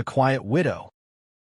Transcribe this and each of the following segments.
the quiet widow.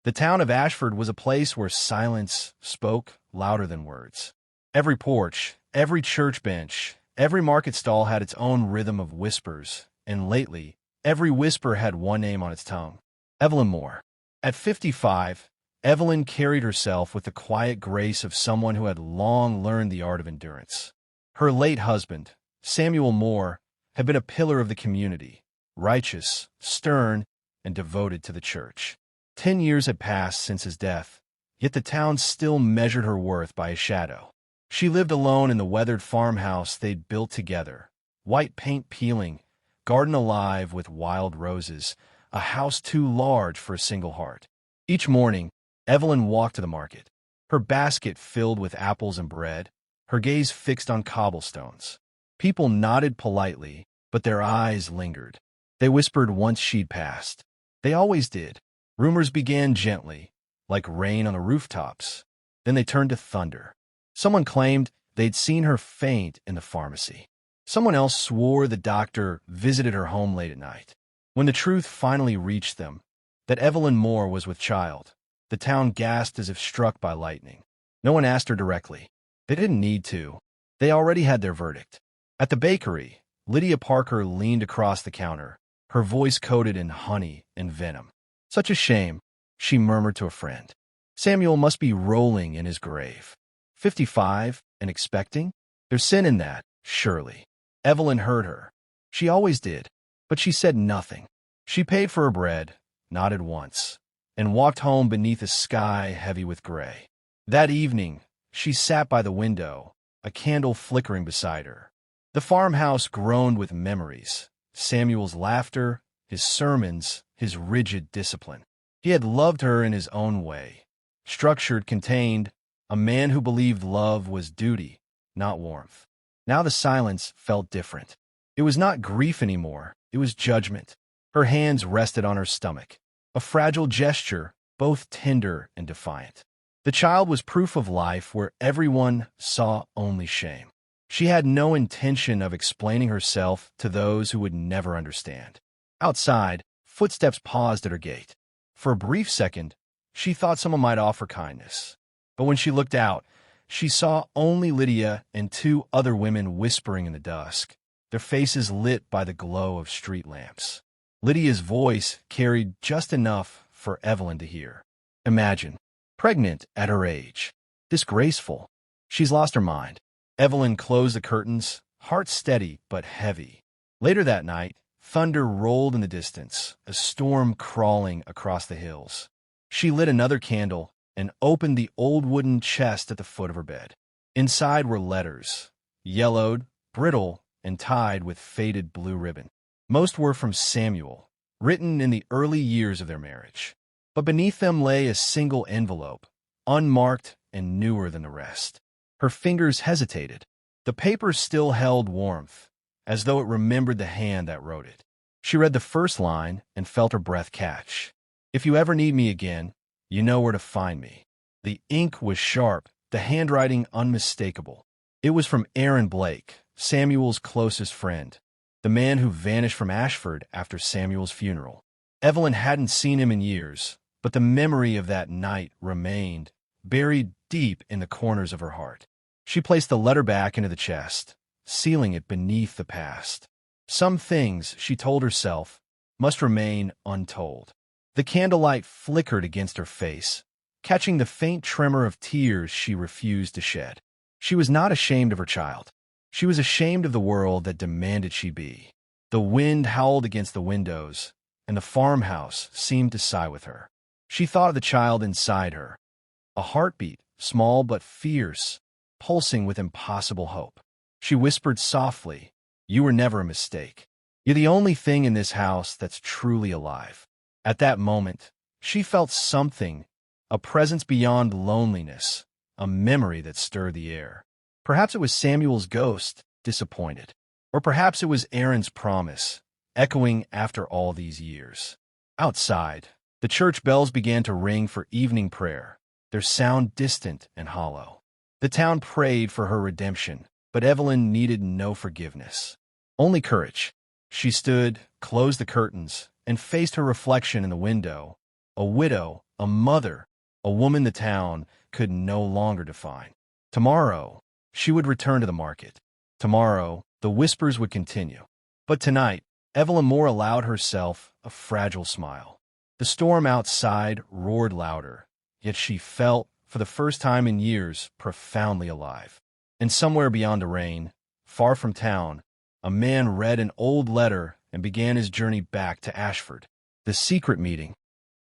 The town of Ashford was a place where silence spoke louder than words. Every porch, every church bench, every market stall had its own rhythm of whispers, and lately, every whisper had one name on its tongue: Evelyn Moore. At 55, Evelyn carried herself with the quiet grace of someone who had long learned the art of endurance. Her late husband, Samuel Moore, had been a pillar of the community, righteous, stern, and devoted to the church. 10 years had passed since his death, yet the town still measured her worth by a shadow. She lived alone in the weathered farmhouse they'd built together, white paint peeling, garden alive with wild roses, a house too large for a single heart. Each morning, Evelyn walked to the market, her basket filled with apples and bread, her gaze fixed on cobblestones. People nodded politely, but their eyes lingered. They whispered once she'd passed. They always did. Rumors began gently, like rain on the rooftops. Then they turned to thunder. Someone claimed they'd seen her faint in the pharmacy. Someone else swore the doctor visited her home late at night. When the truth finally reached them, that Evelyn Moore was with child, the town gasped as if struck by lightning. No one asked her directly. They didn't need to. They already had their verdict. At the bakery, Lydia Parker leaned across the counter, her voice coated in honey and venom. "Such a shame," she murmured to a friend. "Samuel must be rolling in his grave. 55 and expecting? There's sin in that, surely." Evelyn heard her. She always did, but she said nothing. She paid for her bread, nodded once, and walked home beneath a sky heavy with gray. That evening, she sat by the window, a candle flickering beside her. The farmhouse groaned with memories: Samuel's laughter, his sermons, his rigid discipline. He had loved her in his own way, structured, contained, a man who believed love was duty, not warmth. Now the silence felt different. It was not grief anymore, it was judgment. Her hands rested on her stomach, a fragile gesture, both tender and defiant. The child was proof of life where everyone saw only shame. She had no intention of explaining herself to those who would never understand. Outside, footsteps paused at her gate. For a brief second, she thought someone might offer kindness. But when she looked out, she saw only Lydia and 2 other women whispering in the dusk, their faces lit by the glow of street lamps. Lydia's voice carried just enough for Evelyn to hear. Imagine, pregnant at her age, disgraceful. She's lost her mind. Evelyn closed the curtains, heart steady but heavy. Later that night, thunder rolled in the distance, a storm crawling across the hills. She lit another candle and opened the old wooden chest at the foot of her bed. Inside were letters, yellowed, brittle, and tied with faded blue ribbon. Most were from Samuel, written in the early years of their marriage. But beneath them lay a single envelope, unmarked and newer than the rest. Her fingers hesitated. The paper still held warmth, as though it remembered the hand that wrote it. She read the first line and felt her breath catch. "If you ever need me again, you know where to find me." The ink was sharp, the handwriting unmistakable. It was from Aaron Blake, Samuel's closest friend, the man who vanished from Ashford after Samuel's funeral. Evelyn hadn't seen him in years, but the memory of that night remained, buried deep in the corners of her heart. She placed the letter back into the chest, sealing it beneath the past. Some things, she told herself, must remain untold. The candlelight flickered against her face, catching the faint tremor of tears she refused to shed. She was not ashamed of her child. She was ashamed of the world that demanded she be. The wind howled against the windows, and the farmhouse seemed to sigh with her. She thought of the child inside her, a heartbeat, small but fierce, pulsing with impossible hope. She whispered softly, "You were never a mistake. You're the only thing in this house that's truly alive." At that moment, she felt something, a presence beyond loneliness, a memory that stirred the air. Perhaps it was Samuel's ghost, disappointed. Or perhaps it was Aaron's promise, echoing after all these years. Outside, the church bells began to ring for evening prayer, their sound distant and hollow. The town prayed for her redemption, but Evelyn needed no forgiveness. Only courage. She stood, closed the curtains, and faced her reflection in the window, a widow, a mother, a woman the town could no longer define. Tomorrow, she would return to the market. Tomorrow, the whispers would continue. But tonight, Evelyn Moore allowed herself a fragile smile. The storm outside roared louder, yet she felt, for the first time in years, profoundly alive. And somewhere beyond the rain, far from town, a man read an old letter and began his journey back to Ashford. The secret meeting.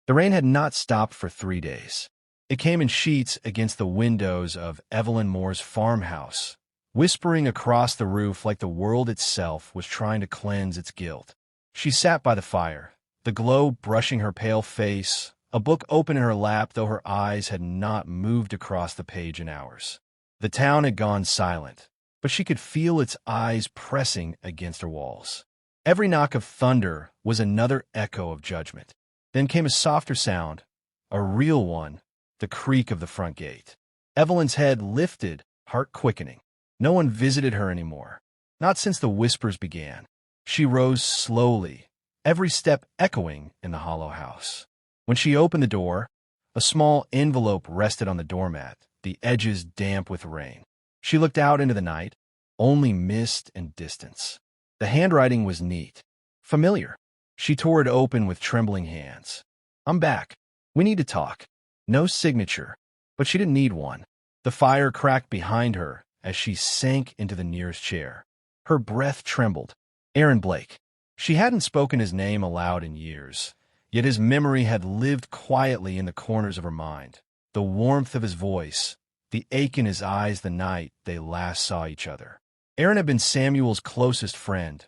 The rain had not stopped for 3 days. It came in sheets against the windows of Evelyn Moore's farmhouse, whispering across the roof like the world itself was trying to cleanse its guilt. She sat by the fire, the glow brushing her pale face, a book open in her lap, though her eyes had not moved across the page in hours. The town had gone silent, but she could feel its eyes pressing against her walls. Every knock of thunder was another echo of judgment. Then came a softer sound, a real one, the creak of the front gate. Evelyn's head lifted, heart quickening. No one visited her anymore, not since the whispers began. She rose slowly, every step echoing in the hollow house. When she opened the door, a small envelope rested on the doormat, the edges damp with rain. She looked out into the night, only mist and distance. The handwriting was neat, familiar. She tore it open with trembling hands. "I'm back. We need to talk." No signature, but she didn't need one. The fire cracked behind her as she sank into the nearest chair. Her breath trembled. Aaron Blake. She hadn't spoken his name aloud in years, yet his memory had lived quietly in the corners of her mind. The warmth of his voice, the ache in his eyes the night they last saw each other. Aaron had been Samuel's closest friend,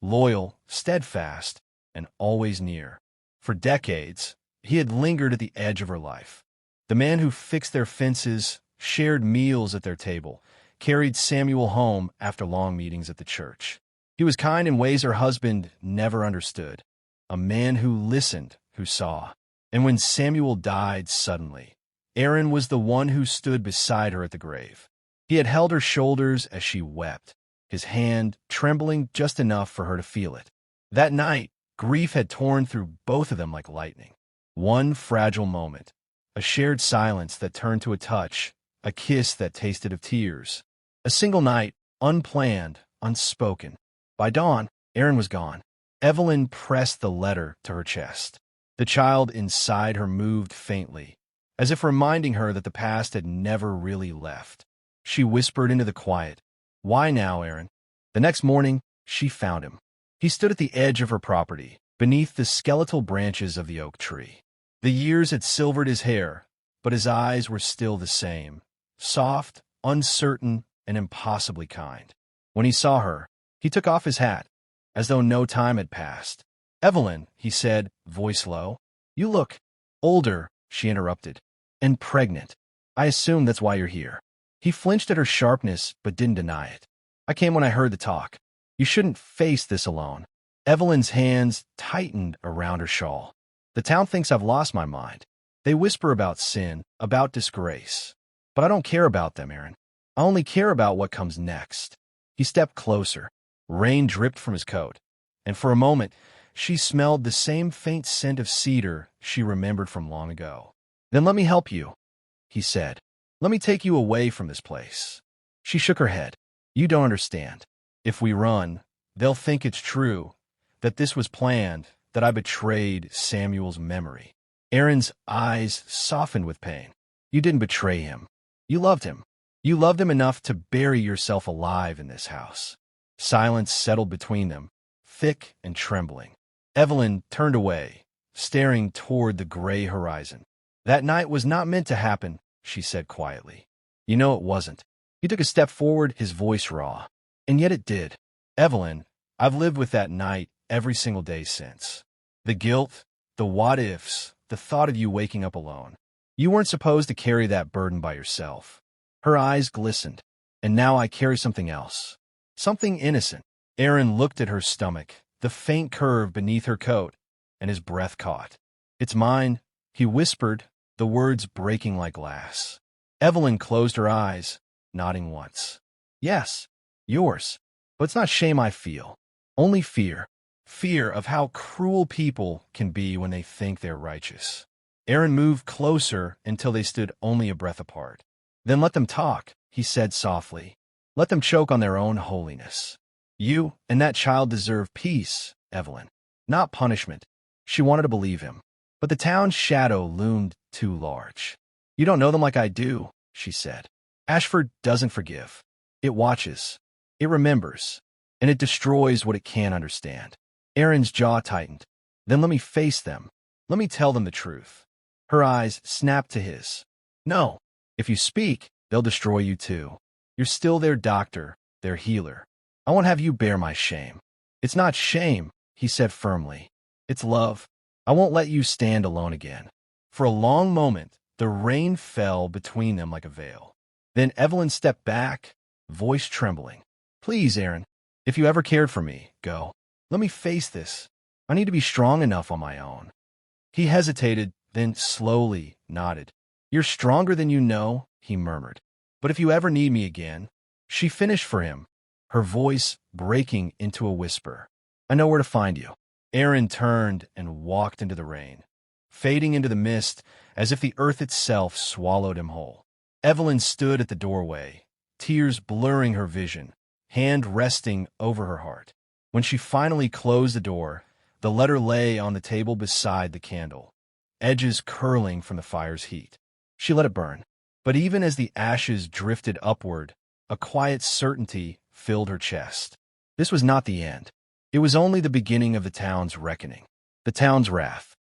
loyal, steadfast, and always near. For decades, he had lingered at the edge of her life. The man who fixed their fences, shared meals at their table, carried Samuel home after long meetings at the church. He was kind in ways her husband never understood. A man who listened, who saw. And when Samuel died suddenly, Aaron was the one who stood beside her at the grave. He had held her shoulders as she wept, his hand trembling just enough for her to feel it. That night, grief had torn through both of them like lightning. One fragile moment, a shared silence that turned to a touch, a kiss that tasted of tears. A single night, unplanned, unspoken. By dawn, Aaron was gone. Evelyn pressed the letter to her chest. The child inside her moved faintly, as if reminding her that the past had never really left. She whispered into the quiet, "Why now, Aaron?" The next morning, she found him. He stood at the edge of her property, beneath the skeletal branches of the oak tree. The years had silvered his hair, but his eyes were still the same, soft, uncertain, and impossibly kind. When he saw her, he took off his hat, as though no time had passed. "Evelyn," he said, voice low. "You look older," she interrupted, "and pregnant. I assume that's why you're here." He flinched at her sharpness, but didn't deny it. "I came when I heard the talk. You shouldn't face this alone." Evelyn's hands tightened around her shawl. "The town thinks I've lost my mind. They whisper about sin, about disgrace. But I don't care about them, Aaron. I only care about what comes next." He stepped closer. Rain dripped from his coat, and for a moment, she smelled the same faint scent of cedar she remembered from long ago. "Then let me help you," he said. "Let me take you away from this place." She shook her head. "You don't understand. If we run, they'll think it's true, that this was planned, that I betrayed Samuel's memory." Aaron's eyes softened with pain. "You didn't betray him. You loved him. You loved him enough to bury yourself alive in this house." Silence settled between them, thick and trembling. Evelyn turned away, staring toward the gray horizon. "That night was not meant to happen," she said quietly. "You know it wasn't." He took a step forward, his voice raw. "And yet it did. Evelyn, I've lived with that night every single day since. The guilt, the what-ifs, the thought of you waking up alone. You weren't supposed to carry that burden by yourself." Her eyes glistened. "And now I carry something else. Something innocent." Aaron looked at her stomach, the faint curve beneath her coat, and his breath caught. "It's mine," he whispered, the words breaking like glass. Evelyn closed her eyes, nodding once. "Yes, yours. But it's not shame I feel. Only fear. Fear of how cruel people can be when they think they're righteous." Aaron moved closer until they stood only a breath apart. Then let them talk, he said softly. Let them choke on their own holiness. You and that child deserve peace, Evelyn, not punishment. She wanted to believe him, but the town's shadow loomed too large. You don't know them like I do, she said. Ashford doesn't forgive. It watches. It remembers. And it destroys what it can't understand. Aaron's jaw tightened. Then let me face them. Let me tell them the truth. Her eyes snapped to his. No. If you speak, they'll destroy you too. You're still their doctor, their healer. I won't have you bear my shame. It's not shame, he said firmly. It's love. I won't let you stand alone again. For a long moment, the rain fell between them like a veil. Then Evelyn stepped back, voice trembling. Please, Aaron, if you ever cared for me, go. Let me face this. I need to be strong enough on my own. He hesitated, then slowly nodded. You're stronger than you know, he murmured. But if you ever need me again, she finished for him, her voice breaking into a whisper. I know where to find you. Aaron turned and walked into the rain, fading into the mist as if the earth itself swallowed him whole. Evelyn stood at the doorway, tears blurring her vision, hand resting over her heart. When she finally closed the door, the letter lay on the table beside the candle, edges curling from the fire's heat. She let it burn. But even as the ashes drifted upward, a quiet certainty filled her chest. This was not the end. It was only the beginning of the town's reckoning, the town's wrath.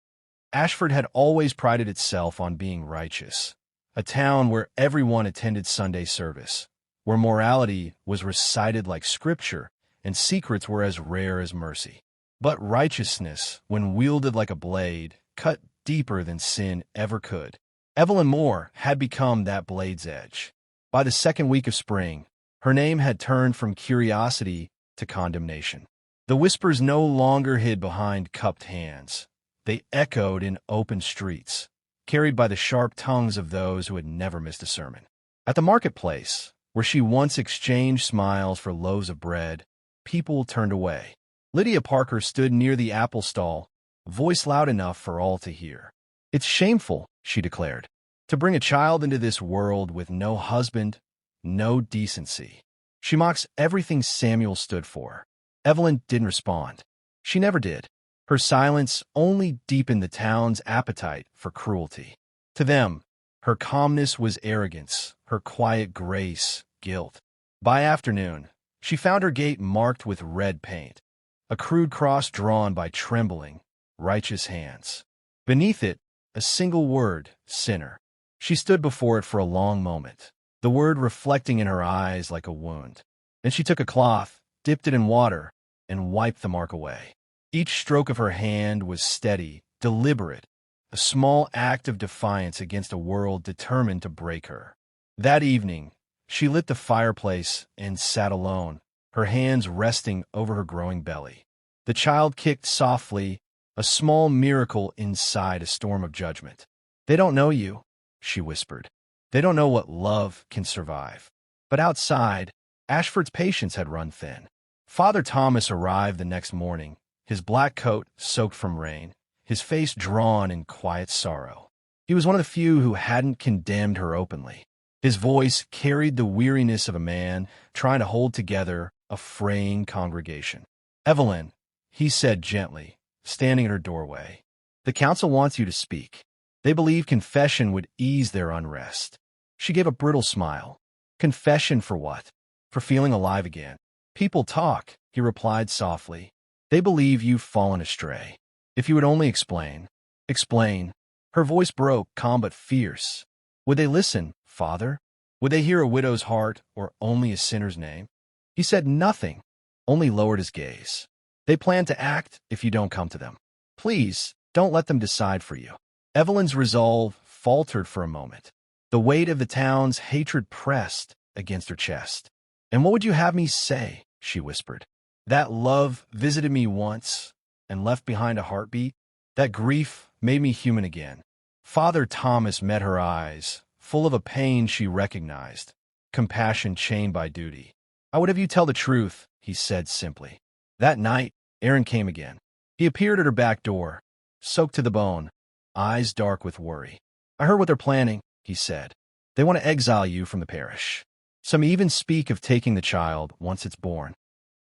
Ashford had always prided itself on being righteous, a town where everyone attended Sunday service, where morality was recited like scripture and secrets were as rare as mercy. But righteousness, when wielded like a blade, cut deeper than sin ever could. Evelyn Moore had become that blade's edge. By the second week of spring, her name had turned from curiosity to condemnation. The whispers no longer hid behind cupped hands. They echoed in open streets, carried by the sharp tongues of those who had never missed a sermon. At the marketplace, where she once exchanged smiles for loaves of bread, people turned away. Lydia Parker stood near the apple stall, voice loud enough for all to hear. It's shameful, she declared, to bring a child into this world with no husband, no decency. She mocks everything Samuel stood for. Evelyn didn't respond. She never did. Her silence only deepened the town's appetite for cruelty. To them, her calmness was arrogance, her quiet grace, guilt. By afternoon, she found her gate marked with red paint, a crude cross drawn by trembling, righteous hands. Beneath it, a single word, sinner. She stood before it for a long moment, the word reflecting in her eyes like a wound. Then she took a cloth, dipped it in water, and wiped the mark away. Each stroke of her hand was steady, deliberate, a small act of defiance against a world determined to break her. That evening, she lit the fireplace and sat alone, her hands resting over her growing belly. The child kicked softly, a small miracle inside a storm of judgment. They don't know you, she whispered. They don't know what love can survive. But outside, Ashford's patience had run thin. Father Thomas arrived the next morning, his black coat soaked from rain, his face drawn in quiet sorrow. He was one of the few who hadn't condemned her openly. His voice carried the weariness of a man trying to hold together a fraying congregation. Evelyn, he said gently, standing at her doorway, the council wants you to speak. They believe confession would ease their unrest. She gave a brittle smile. Confession for what? For feeling alive again. People talk, he replied softly. They believe you've fallen astray. If you would only explain. Explain. Her voice broke, calm but fierce. Would they listen, Father? Would they hear a widow's heart or only a sinner's name? He said nothing, only lowered his gaze. They plan to act if you don't come to them. Please, don't let them decide for you. Evelyn's resolve faltered for a moment. The weight of the town's hatred pressed against her chest. And what would you have me say? She whispered. That love visited me once and left behind a heartbeat. That grief made me human again. Father Thomas met her eyes, full of a pain she recognized, compassion chained by duty. I would have you tell the truth, he said simply. That night, Aaron came again. He appeared at her back door, soaked to the bone, eyes dark with worry. "I heard what they're planning," he said. "They want to exile you from the parish. Some even speak of taking the child once it's born."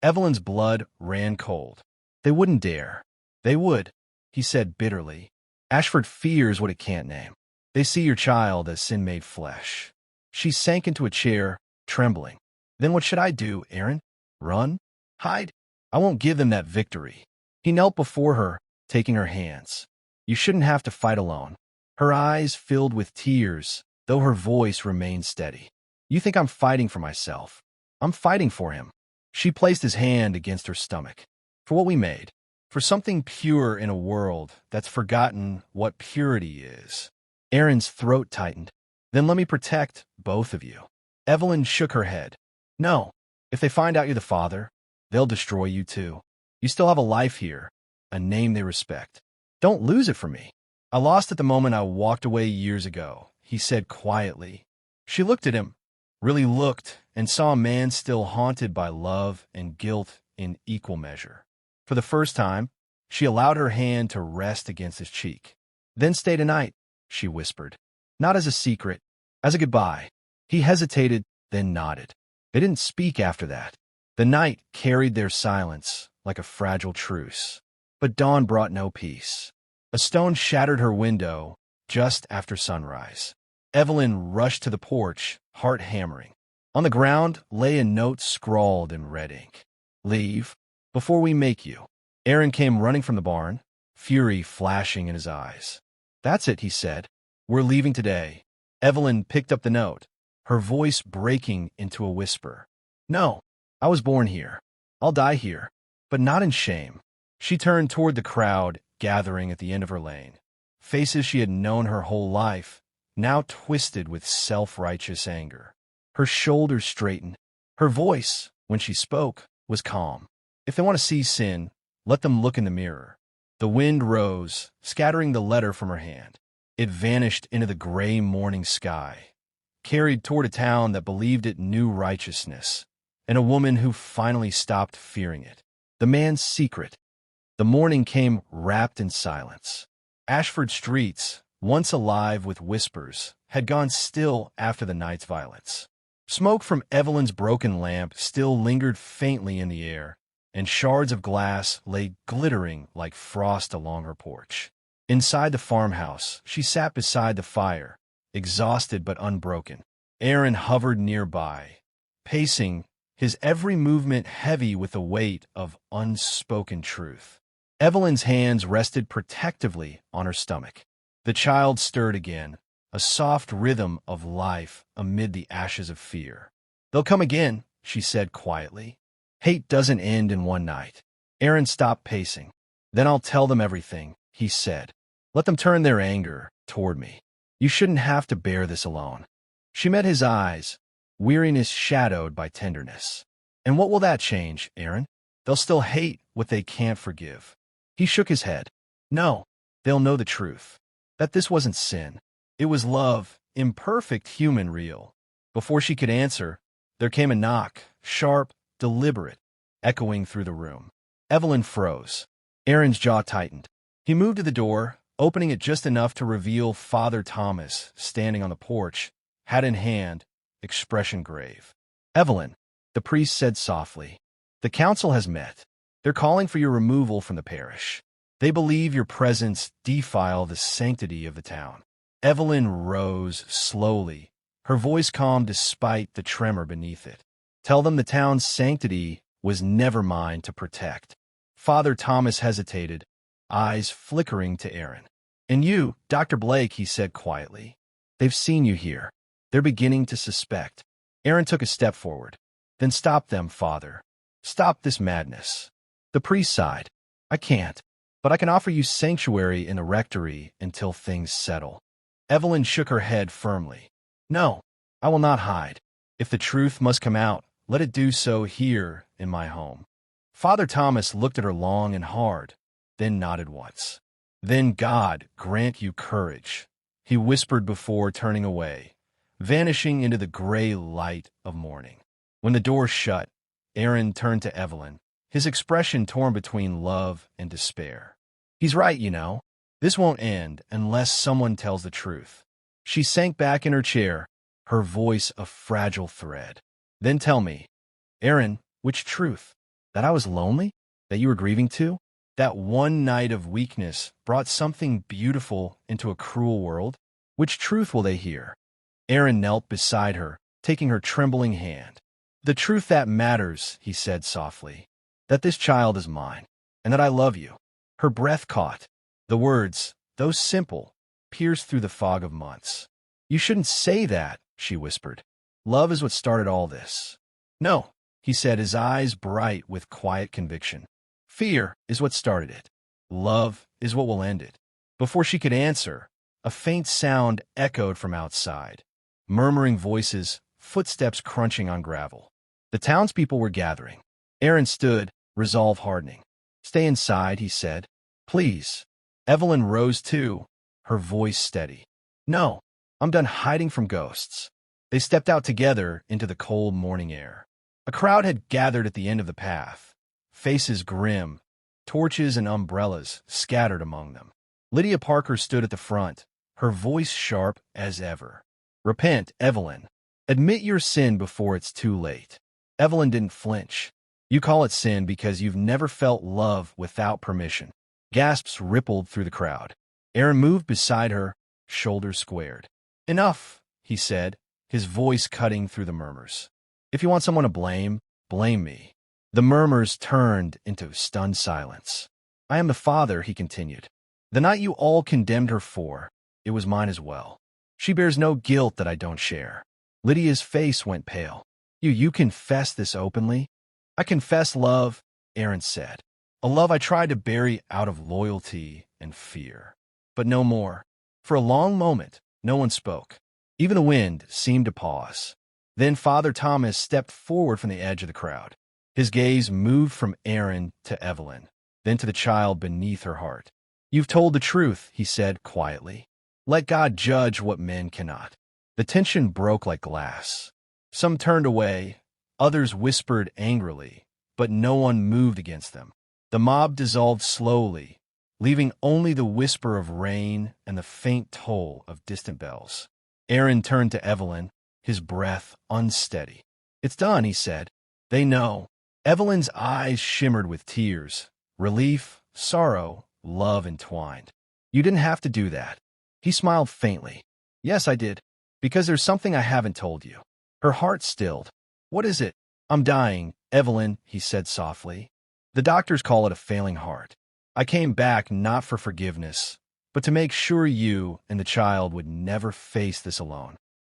Evelyn's blood ran cold. "They wouldn't dare." "They would," he said bitterly. "Ashford fears what it can't name. They see your child as sin made flesh." She sank into a chair, trembling. "Then what should I do, Aaron? Run? Hide? I won't give them that victory." He knelt before her, taking her hands. "You shouldn't have to fight alone." Her eyes filled with tears, though her voice remained steady. "You think I'm fighting for myself. I'm fighting for him." She placed his hand against her stomach. "For what we made. For something pure in a world that's forgotten what purity is." Aaron's throat tightened. "Then let me protect both of you." Evelyn shook her head. "No. If they find out you're the father, they'll destroy you too. You still have a life here, a name they respect. Don't lose it for me." "I lost it the moment I walked away years ago," he said quietly. She looked at him, really looked, and saw a man still haunted by love and guilt in equal measure. For the first time, she allowed her hand to rest against his cheek. "Then stay tonight," she whispered. "Not as a secret, as a goodbye." He hesitated, then nodded. They didn't speak after that. The night carried their silence like a fragile truce. But dawn brought no peace. A stone shattered her window just after sunrise. Evelyn rushed to the porch, heart hammering. On the ground lay a note scrawled in red ink. "Leave before we make you." Aaron came running from the barn, fury flashing in his eyes. "That's it," he said. "We're leaving today." Evelyn picked up the note, her voice breaking into a whisper. "No, I was born here. I'll die here, but not in shame." She turned toward the crowd gathering at the end of her lane. Faces she had known her whole life, now twisted with self-righteous anger. Her shoulders straightened. Her voice, when she spoke, was calm. "If they want to see sin, let them look in the mirror." The wind rose, scattering the letter from her hand. It vanished into the gray morning sky, carried toward a town that believed it knew righteousness, and a woman who finally stopped fearing it. The man's secret. The morning came wrapped in silence. Ashford streets, once alive with whispers, had gone still after the night's violence. Smoke from Evelyn's broken lamp still lingered faintly in the air, and shards of glass lay glittering like frost along her porch. Inside the farmhouse, she sat beside the fire, exhausted but unbroken. Aaron hovered nearby, pacing, his every movement heavy with the weight of unspoken truth. Evelyn's hands rested protectively on her stomach. The child stirred again, a soft rhythm of life amid the ashes of fear. "They'll come again," she said quietly. "Hate doesn't end in one night." Aaron stopped pacing. "Then I'll tell them everything," he said. "Let them turn their anger toward me. You shouldn't have to bear this alone." She met his eyes, weariness shadowed by tenderness. "And what will that change, Aaron? They'll still hate what they can't forgive." He shook his head. "No, they'll know the truth. That this wasn't sin. It was love, imperfect, human, real." Before she could answer, there came a knock, sharp, deliberate, echoing through the room. Evelyn froze. Aaron's jaw tightened. He moved to the door, opening it just enough to reveal Father Thomas standing on the porch, hat in hand, expression grave. "Evelyn," the priest said softly, "the council has met. They're calling for your removal from the parish. They believe your presence defile the sanctity of the town." Evelyn rose slowly, her voice calm despite the tremor beneath it. "Tell them the town's sanctity was never mine to protect." Father Thomas hesitated, eyes flickering to Aaron. "And you, Dr. Blake," he said quietly. "They've seen you here. They're beginning to suspect." Aaron took a step forward. "Then stop them, Father. Stop this madness." The priest sighed. "I can't, but I can offer you sanctuary in the rectory until things settle." Evelyn shook her head firmly. "No, I will not hide. If the truth must come out, let it do so here in my home." Father Thomas looked at her long and hard, then nodded once. "Then God grant you courage," he whispered before turning away, vanishing into the gray light of morning. When the door shut, Aaron turned to Evelyn, his expression torn between love and despair. "He's right, you know. This won't end unless someone tells the truth. She sank back in her chair, her voice a fragile thread. Then tell me, Aaron, which truth? That I was lonely? That you were grieving too? That one night of weakness brought something beautiful into a cruel world? Which truth will they hear? Aaron knelt beside her, taking her trembling hand. The truth that matters, he said softly. That this child is mine, and that I love you. Her breath caught. The words, though simple, pierced through the fog of months. You shouldn't say that, she whispered. Love is what started all this. No, he said, his eyes bright with quiet conviction. Fear is what started it. Love is what will end it. Before she could answer, a faint sound echoed from outside. Murmuring voices, footsteps crunching on gravel. The townspeople were gathering. Aaron stood, resolve hardening. Stay inside, he said. Please. Evelyn rose too, her voice steady. No, I'm done hiding from ghosts. They stepped out together into the cold morning air. A crowd had gathered at the end of the path, faces grim, torches and umbrellas scattered among them. Lydia Parker stood at the front, her voice sharp as ever. Repent, Evelyn. Admit your sin before it's too late. Evelyn didn't flinch. You call it sin because you've never felt love without permission. Gasps rippled through the crowd. Aaron moved beside her, shoulders squared. Enough, he said, his voice cutting through the murmurs. If you want someone to blame, blame me. The murmurs turned into stunned silence. I am the father, he continued. The night you all condemned her for, it was mine as well. She bears no guilt that I don't share. Lydia's face went pale. You confess this openly? I confess love, Aaron said. A love I tried to bury out of loyalty and fear. But no more. For a long moment, no one spoke. Even the wind seemed to pause. Then Father Thomas stepped forward from the edge of the crowd. His gaze moved from Aaron to Evelyn, then to the child beneath her heart. You've told the truth, he said quietly. Let God judge what men cannot. The tension broke like glass. Some turned away, others whispered angrily, but no one moved against them. The mob dissolved slowly, leaving only the whisper of rain and the faint toll of distant bells. Aaron turned to Evelyn, his breath unsteady. It's done, he said. They know. Evelyn's eyes shimmered with tears, relief, sorrow, love entwined. You didn't have to do that. He smiled faintly. Yes, I did, because there's something I haven't told you. Her heart stilled. What is it? I'm dying, Evelyn, he said softly. The doctors call it a failing heart. I came back not for forgiveness, but to make sure you and the child would never face this alone.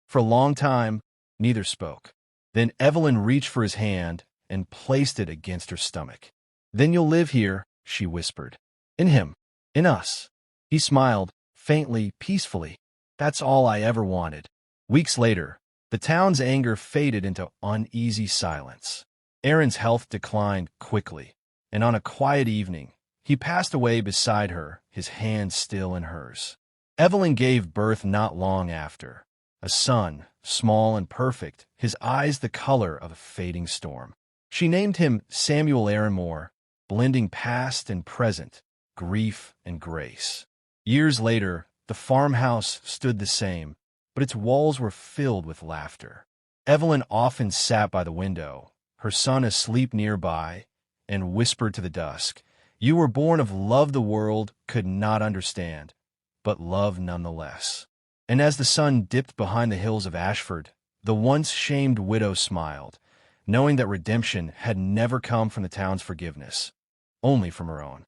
For a long time, neither spoke. Then Evelyn reached for his hand and placed it against her stomach. Then you'll live here, she whispered. In him. In us. He smiled, faintly, peacefully. That's all I ever wanted. Weeks later, the town's anger faded into uneasy silence. Aaron's health declined quickly, and on a quiet evening, he passed away beside her, his hand still in hers. Evelyn gave birth not long after. A son, small and perfect, his eyes the color of a fading storm. She named him Samuel Aaron Moore, blending past and present, grief and grace. Years later, the farmhouse stood the same, but its walls were filled with laughter. Evelyn often sat by the window, her son asleep nearby, and whispered to the dusk, You were born of love the world could not understand, but love nonetheless. And as the sun dipped behind the hills of Ashford, the once shamed widow smiled, knowing that redemption had never come from the town's forgiveness, only from her own.